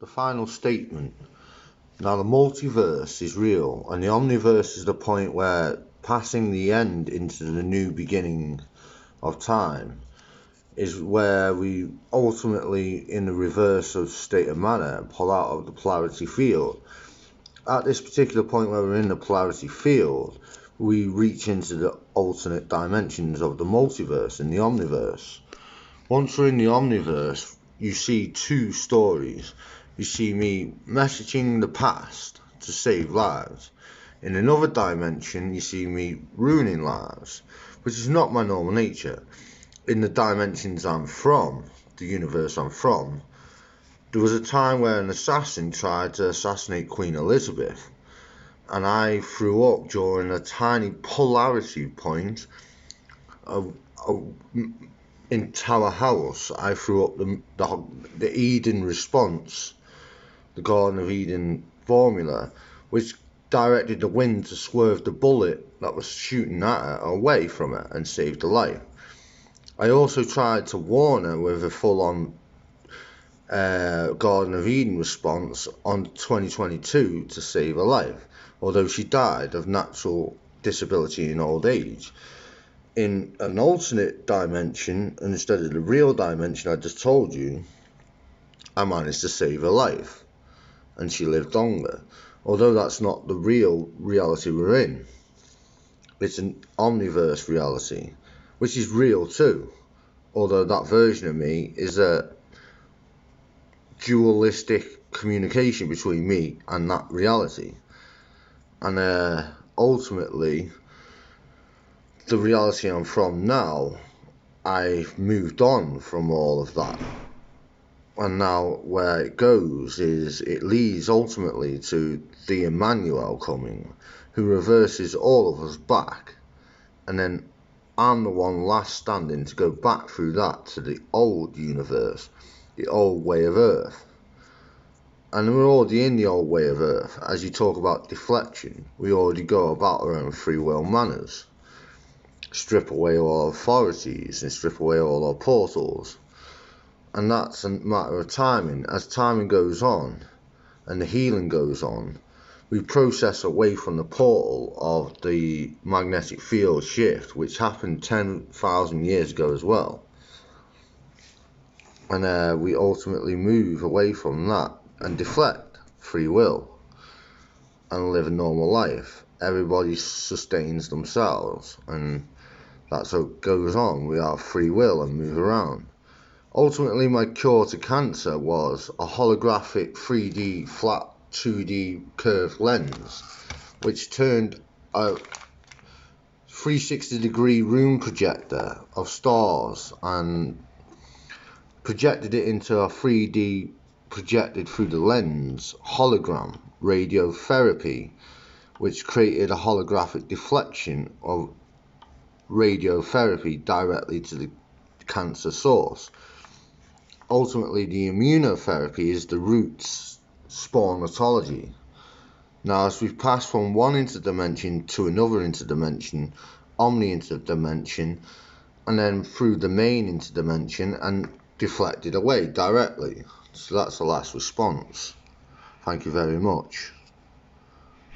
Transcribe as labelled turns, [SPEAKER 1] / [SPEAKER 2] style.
[SPEAKER 1] The final statement. Now the multiverse is real, and the omniverse is the point where passing the end into the new beginning of time is where we ultimately, in the reverse of state of matter, pull out of the polarity field. At this particular point where we're in the polarity field, we reach into the alternate dimensions of the multiverse and the omniverse. Once we're in the omniverse, you see two stories. You see me messaging the past to save lives. In another dimension, you see me ruining lives, which is not my normal nature. In the dimensions I'm from, the universe I'm from, there was a time where an assassin tried to assassinate Queen Elizabeth, and I threw up during a tiny polarity point in Tower House. I threw up the Eden response, the Garden of Eden formula, which directed the wind to swerve the bullet that was shooting at her away from her and saved her life. I also tried to warn her with a full-on Garden of Eden response on 2022 to save her life, although she died of natural disability in old age. In an alternate dimension, instead of the real dimension I just told you, I managed to save her life, and she lived longer. Although that's not the real reality we're in. It's an omniverse reality, which is real too, although that version of me is a dualistic communication between me and that reality. And ultimately, the reality I'm from now, I've moved on from all of that. And now where it goes is it leads ultimately to the Emmanuel coming, who reverses all of us back. And then I'm the one last standing to go back through that to the old universe, the old way of Earth. And we're already in the old way of Earth. As you talk about deflection, we already go about our own free will manners. Strip away all our authorities and strip away all our portals. And that's a matter of timing. As timing goes on and the healing goes on, we process away from the portal of the magnetic field shift, which happened 10,000 years ago as well. And we ultimately move away from that and deflect free will and live a normal life. Everybody sustains themselves, and that's how it goes on. We have free will and move around. Ultimately, my cure to cancer was a holographic 3D flat 2D curved lens, which turned a 360-degree room projector of stars and projected it into a 3D projected through the lens hologram radiotherapy, which created a holographic deflection of radiotherapy directly to the cancer source. Ultimately, the immunotherapy is the roots spawnatology. Now, as we've passed from one interdimension to another interdimension, omni-interdimension, and then through the main interdimension and deflected away directly. So that's the last response. Thank you very much.